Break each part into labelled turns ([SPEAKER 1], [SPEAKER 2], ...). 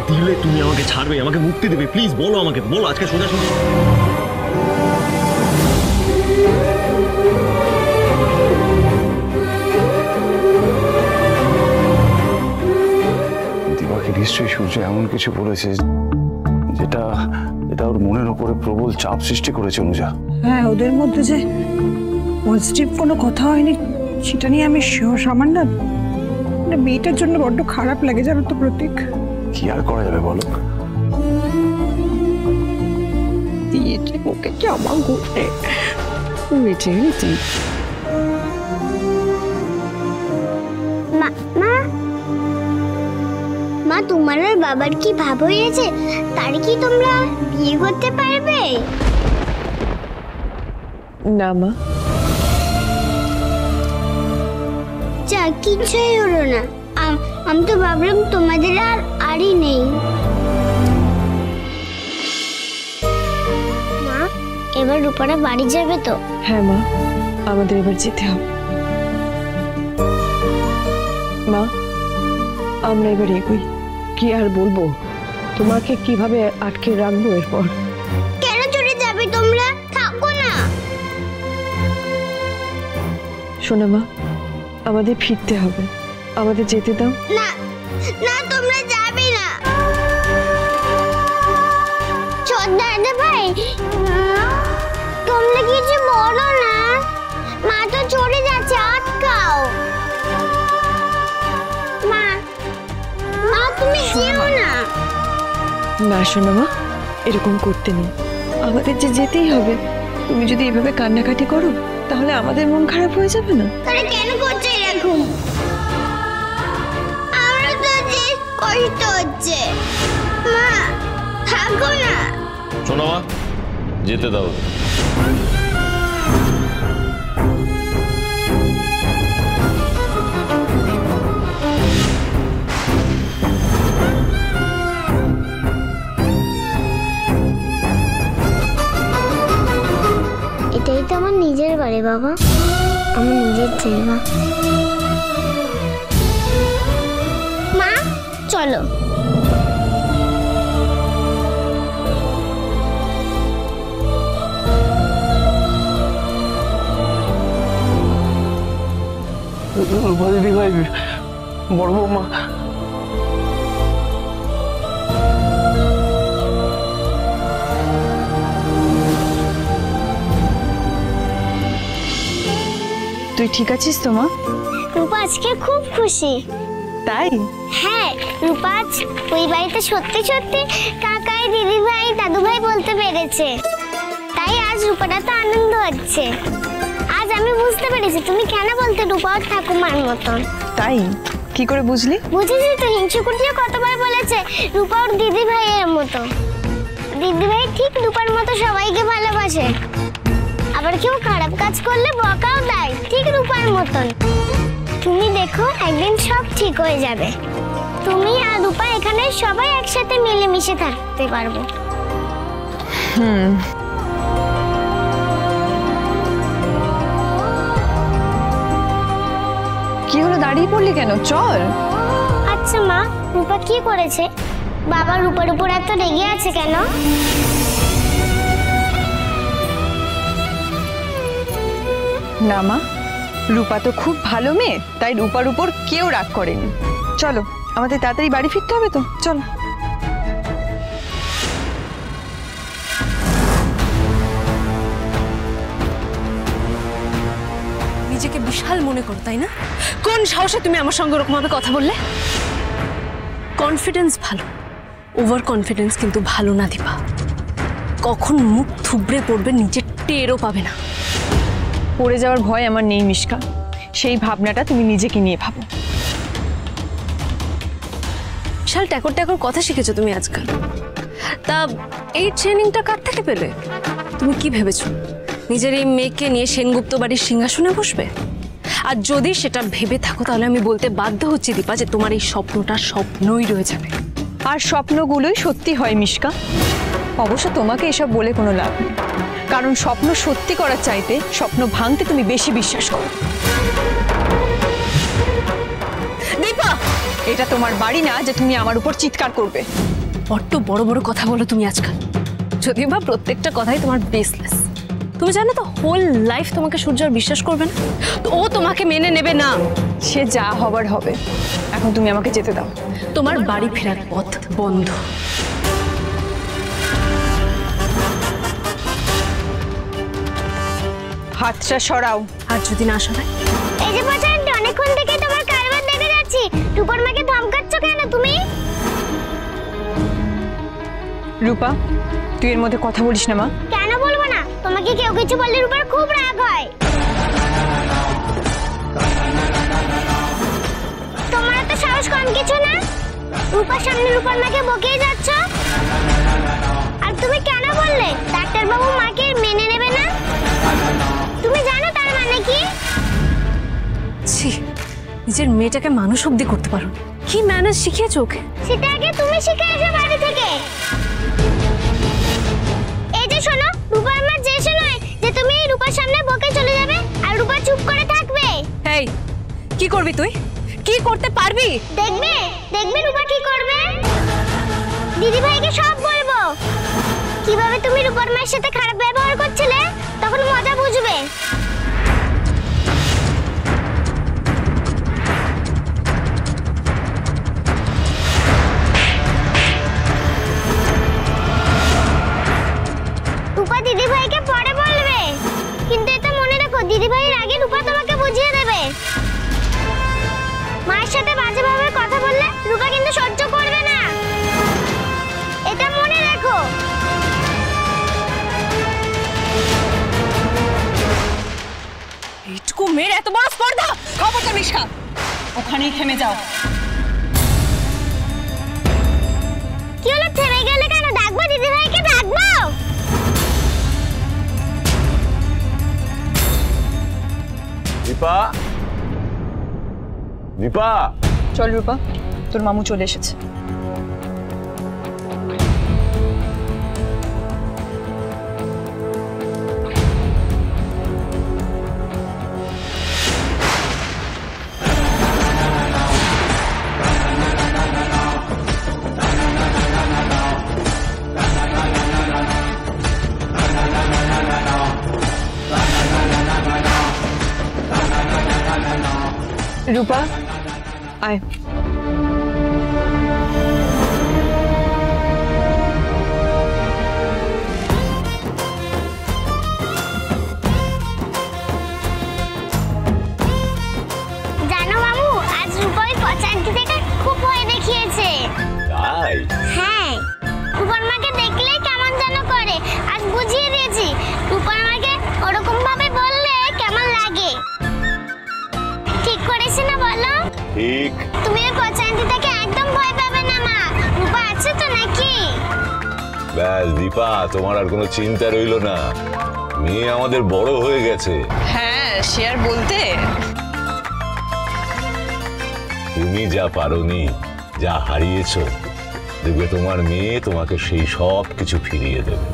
[SPEAKER 1] দিলে তুমি আমাকে ছাড়বে, আমাকে মুক্তি দেবে? প্লিজ বলো আমাকে, বলো আজকে সোজাসুজি।
[SPEAKER 2] দিবাকে নিশ্চয়ই সূর্য এমন কিছু বলেছে যেটা যেটা ওর মনের উপরে প্রবল চাপ সৃষ্টি করেছে অনুজা।
[SPEAKER 3] হ্যাঁ, ওদের মধ্যে যে পজিটিভ কোনো কথা হয়নি সেটা নিয়ে আমি সামান্য মেয়েটার জন্য বড্ড খারাপ লাগে, জানো তো প্রতীক।
[SPEAKER 2] কি আর করা যাবে বলো?
[SPEAKER 3] দিয়েছে ওকে জামা ঘুরতে বেঁচে গেছি।
[SPEAKER 4] মা, তোমার আর বাবার কি ভাব হয়েছে? তার কি তোমরা বিয়ে করতে পারবে?
[SPEAKER 3] না মা,
[SPEAKER 4] যা কিছুই হলো না। আমি তো ভাবলাম তোমাদের আর আরই নেই। মা, এবার রূপারা বাড়ি যাবে তো?
[SPEAKER 3] হ্যাঁ মা, আমাদের এবার যেতে হবে। মা, আমরা এবার এগোই। কি আর বলবো, তোমাকে কিভাবে আটকে রাখবো এরপর?
[SPEAKER 4] কেন চলে যাবে তোমরা? থাকো না।
[SPEAKER 3] শোনো মা, আমাদের ফিরতে হবে, আমাদের যেতে দাও।
[SPEAKER 4] না না, তোমরা যাবে না। দাদা ভাই, তোমরা কিছু বলো না। মা তো চলে যাচ্ছে, আটকাও। মা, মা তুমি যেও না।
[SPEAKER 3] না শোনো মা, এরকম করতে নেই, আমাদের যে যেতেই হবে। তুমি যদি এভাবে কান্নাকাটি করো তাহলে আমাদের মন খারাপ হয়ে যাবে না?
[SPEAKER 4] তাহলে কেন করছো এরকম? আমার তো যে কষ্ট হচ্ছে। মা, থাকো না।
[SPEAKER 1] শোনো মা, যেতে দাও।
[SPEAKER 4] এটাই তো আমার নিজের বাড়ি বাবা, আমার নিজের জায়গা। মা চলো।
[SPEAKER 2] দিদি ভাই, বড় বৌমা,
[SPEAKER 3] তুই ঠিক আছিস তো মা?
[SPEAKER 4] রূপা আজকে খুব খুশি।
[SPEAKER 3] তাই?
[SPEAKER 4] হ্যাঁ, রূপা আজ ওই বাড়িতে সত্যি সত্যি কাকাই, দিদি ভাই, দাদু ভাই বলতে পেরেছে। তাই আজ রূপাটা তো আনন্দ হচ্ছে। আজ আমি বুঝতে পেরেছি তুমি কেন বলতে রূপা ওর ঠাকুমার মতন।
[SPEAKER 3] তাই? কি করে বুঝলি?
[SPEAKER 4] বুঝেছি তো, হিংসুকুটিও কতবার বলেছে রূপা ওর দিদি ভাইয়ের মতো। দিদি ভাই ঠিক রূপার মতো সবাইকে ভালোবাসে, আবার কেউ খারাপ কাজ করলে বকাও দেয় ঠিক রূপার মতন। তুমি দেখো একদিন সব ঠিক হয়ে যাবে। তুমি আর রূপা এখানে সবাই একসাথে মিলেমিশে থাকতে পারবো।
[SPEAKER 3] কি হলো, দাঁড়িয়ে পড়লি কেন? চল।
[SPEAKER 4] আচ্ছা মা, রূপা কি করেছে? বাবা রূপার উপর এত রেগে আছে কেন?
[SPEAKER 3] না মা, রূপা তো খুব ভালো মেয়ে, তাই রূপার উপর কেউ রাগ করেনি। চলো, আমাদের তাড়াতাড়ি বাড়ি ফিরতে হবে তো, চলো।
[SPEAKER 5] নিজেকে বিশাল মনে করো তাই না? কোন সাহসে তুমি আমার সঙ্গে ওরকম ভাবে কথা বললে? কনফিডেন্স ভালো, ওভার কনফিডেন্স কিন্তু ভালো না দীপা। কখন মুখ থুবড়ে পড়বে নিজের টেরও পাবে না।
[SPEAKER 3] পড়ে যাওয়ার ভয় আমার নেই মিশকা, সেই ভাবনাটা তুমি নিজেকে নিয়ে ভাবো।
[SPEAKER 5] বিশাল ট্যাকর ট্যাকর কথা শিখেছো তুমি আজকাল। তা এই ট্রেনিংটা কার থেকে পেলে? তুমি কি ভেবেছো নিজের এই মেয়েকে নিয়ে সেনগুপ্ত বাড়ির সিংহাসনে বসবে? আর যদি সেটা ভেবে থাকো তাহলে আমি বলতে বাধ্য হচ্ছি দীপা যে তোমার এই স্বপ্নটা স্বপ্নই রয়ে যাবে।
[SPEAKER 3] আর স্বপ্নগুলোই সত্যি হয় মিশকা। অবশ্য তোমাকে এসব বলে কোনো লাভ নেই, কারণ স্বপ্ন সত্যি করার চাইতে স্বপ্ন ভাঙতে তুমি বেশি বিশ্বাস করো। দীপা, এটা তোমার বাড়ি না যে তুমি আমার উপর চিৎকার করবে।
[SPEAKER 5] বড্ড বড় বড় কথা বলো তুমি আজকাল, যদিও বা প্রত্যেকটা কথাই তোমার বেসলেস। তুমি জানো তো হোল লাইফ তোমাকে সূর্য আর বিশ্বাস করবে না, তো ও তোমাকে মেনে নেবে না।
[SPEAKER 3] সে যা হবার হবে, এখন তুমি আমাকে যেতে দাও।
[SPEAKER 5] তোমার বাড়ি ফেরার পথ বন্ধ।
[SPEAKER 3] হাতটা সরাও।
[SPEAKER 5] আর যদি না সরায়?
[SPEAKER 4] এই যে পচানটি, অনেকক্ষণ থেকে তোমার কারবার দেখে যাচ্ছি, রূপার মাকে ধমকাচ্ছ কেন তুমি?
[SPEAKER 3] রূপা, তুই এর মধ্যে কথা বলিস না মা।
[SPEAKER 4] কেন বলবো না? তোমাকে কেউ কিছু বললে রূপার খুব রাগ হয়। তোমার তো সাহস কম কিছু না, রূপার সামনে রূপার মাকে বকিয়ে যাচ্ছ। আর তুমি কেন বললে ডাক্তার বাবু মাকে মেনে নেবে না? তুমি জানো তার মানে কি?
[SPEAKER 5] ছি, নিজের মেয়েটাকে মানুষ অব্দি করতে পারো, কি ম্যানেজ শিখিয়েছো ওকে?
[SPEAKER 4] সেটা আগে তুমি শিখে এসো বাড়ি থেকে। এই যে শোনো, রূপার মা যেসে নয় যে তুমি রূপার সামনে বকে চলে যাবে আর রূপা চুপ করে থাকবে।
[SPEAKER 5] এই, কি করবি তুই? কি করতে পারবি?
[SPEAKER 4] দেখবে দেখবে রূপা কি করবে। দিদি ভাইকে সব বলবো, কিভাবে তুমি রূপার মায়ের সাথে খারাপ ব্যবহার করছিলে, তখন মজা বুঝবে। রূপা দিদি ভাইকে পরে বলবে, কিন্তু এটা মনে রাখো, দিদি ভাইয়ের আগে রূপা তোমাকে বুঝিয়ে দেবে। মায়ের সাথে বাজেভাবে কথা বললে রূপা কিন্তু সহ্য করবে না, এটা মনে রেখো।
[SPEAKER 5] এইটুকু মেয়ের এত বড় স্পর্ধা! খবরটা মিশা,
[SPEAKER 3] ওখানেই থেমে যাও।
[SPEAKER 4] কি হলো, থেমে গেলে কেন? ডাকবো দিদি ভাইকে, ডাকবো।
[SPEAKER 2] দীপা, দীপা,
[SPEAKER 3] চল রূপা, তোর মামু চলে এসেছে। রূপা, আয়।
[SPEAKER 4] জানো মামু, আজ রূপা ওই পচানটি থেকে খুব ভয় দেখিয়েছে।
[SPEAKER 2] তাই?
[SPEAKER 4] হ্যাঁ, রূপার মাকে দেখলেই কেমন যেন করে। আজ বুঝিয়ে দিয়েছি, রূপার মাকে ওরকম ভাবে বললে কেমন লাগে। ঠিক করেছি না বলো?
[SPEAKER 2] ঠিক।
[SPEAKER 4] তুমি ওই পচানটি থেকে একদম ভয় পাবে না মা, রূপা আছে তো নাকি?
[SPEAKER 6] ব্যাস দীপা, তোমার আর কোনো চিন্তা রইলো না, মেয়ে আমাদের বড় হয়ে গেছে।
[SPEAKER 3] হ্যাঁ, সে আর বলতে।
[SPEAKER 6] তুমি যা পারোনি, যা হারিয়েছো, দেখবে তোমার মেয়ে তোমাকে সেই সব কিছু ফিরিয়ে দেবে।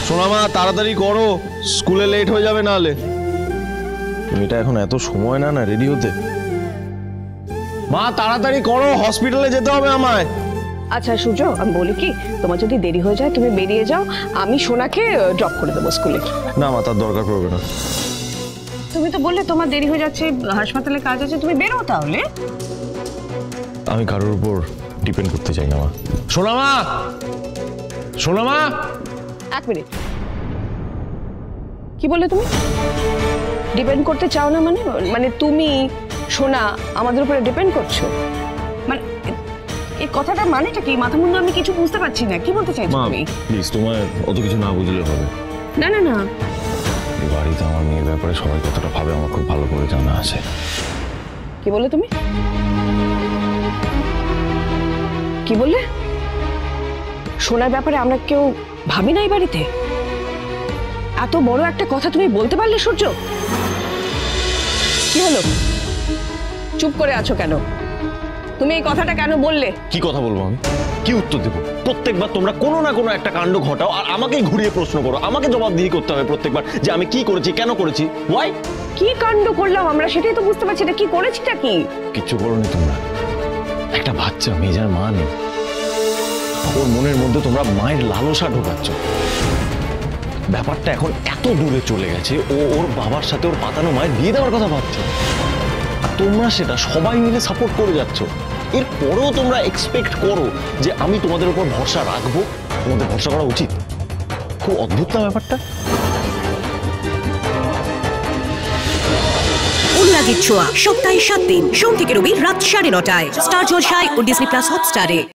[SPEAKER 1] সোনা মা, তাড়াতাড়ি করো, স্কুলে লেট হয়ে যাবে নাহলে। মেয়েটা এখন এত সময় না রেডি হতে। মা তাড়াতাড়ি করো, হসপিটালে যেতে হবে আমায়।
[SPEAKER 7] আচ্ছা সূর্য, আমি বলি কি, তোমার যদি দেরি হয়ে যায় তুমি বেরিয়ে যাও, আমি সোনাকে ড্রপ করে দেবো স্কুলে।
[SPEAKER 1] না মা, তার দরকার পড়বে না।
[SPEAKER 7] তুমি তো বললে তোমার দেরি হয়ে যাচ্ছে, হাসপাতালে কাজ আছে, তুমি বেরো তাহলে।
[SPEAKER 1] আমি কারোর উপর ডিপেন্ড করতে চাই না মা। সোনা মা, সোনা মা।
[SPEAKER 7] এক মিনিট, কি বললে তুমি? ডিপেন্ড করতে চাও না মানে? মানে তুমি সোনা আমাদের উপরে ডিপেন্ড করছো মানে? এই কথাটা মানেটা কি? মাথা মুন্ডু আমি কিছু বুঝতে পারছি না, কি বলতে চাইছো তুমি?
[SPEAKER 1] প্লিজ, তোমায় অত কিছু না বুঝলে হবে
[SPEAKER 7] না না না,
[SPEAKER 2] এই বাড়িতে আমার মেয়ের ব্যাপারে সবাই কতটা ভাবে আমার খুব ভালো করে জানা আছে।
[SPEAKER 7] কি বললে তুমি? কি বললে? সোনার ব্যাপারে আমরা কেউ ভাবি না এই বাড়িতে? এত বড় একটা কথা তুমি বলতে পারলে সূর্য? কি হলো, চুপ করে আছো কেন? তুমি এই কথাটা কেন বললে?
[SPEAKER 1] কি কথা বলবো আমি? কি উত্তর দেবো? প্রত্যেকবার তোমরা কোনো না কোনো একটা কাণ্ড ঘটাও আর আমাকেই ঘুরিয়ে প্রশ্ন করো, আমাকে জবাবদিহি করতে হবে প্রত্যেকবার যে আমি কি করেছি, কেন করেছি, ওয়াই?
[SPEAKER 7] কি কাণ্ড করলাম আমরা সেটাই তো বুঝতে পারছি না, কি করেছিটা কি?
[SPEAKER 1] কিচ্ছু করোনি তোমরা। একটা বাচ্চা মেয়ে যার মা নেই, ওর মনের মধ্যে তোমরা মায়ের লালসা ঢোকাচ্ছ। ব্যাপারটা এখন এত দূরে চলে গেছে, ও ওর বাবার সাথে ওর পাতানো মায়ের বিয়ে দেওয়ার কথা ভাবছে, আর তোমরা সেটা সবাই মিলে সাপোর্ট করে যাচ্ছ। এরপরেও তোমরা এক্সপেক্ট করো যে আমি তোমাদের উপর ভরসা রাখবো। তোমাদের ভরসা করা উচিত। খুব অদ্ভুত না ব্যাপারটা?
[SPEAKER 8] উল্লাগের ছোঁয়া সপ্তাহে 7 দিন সোম থেকে রবি রাত 9:30টায় স্টার জলসায় ও ডিজনি প্লাস হটস্টারে।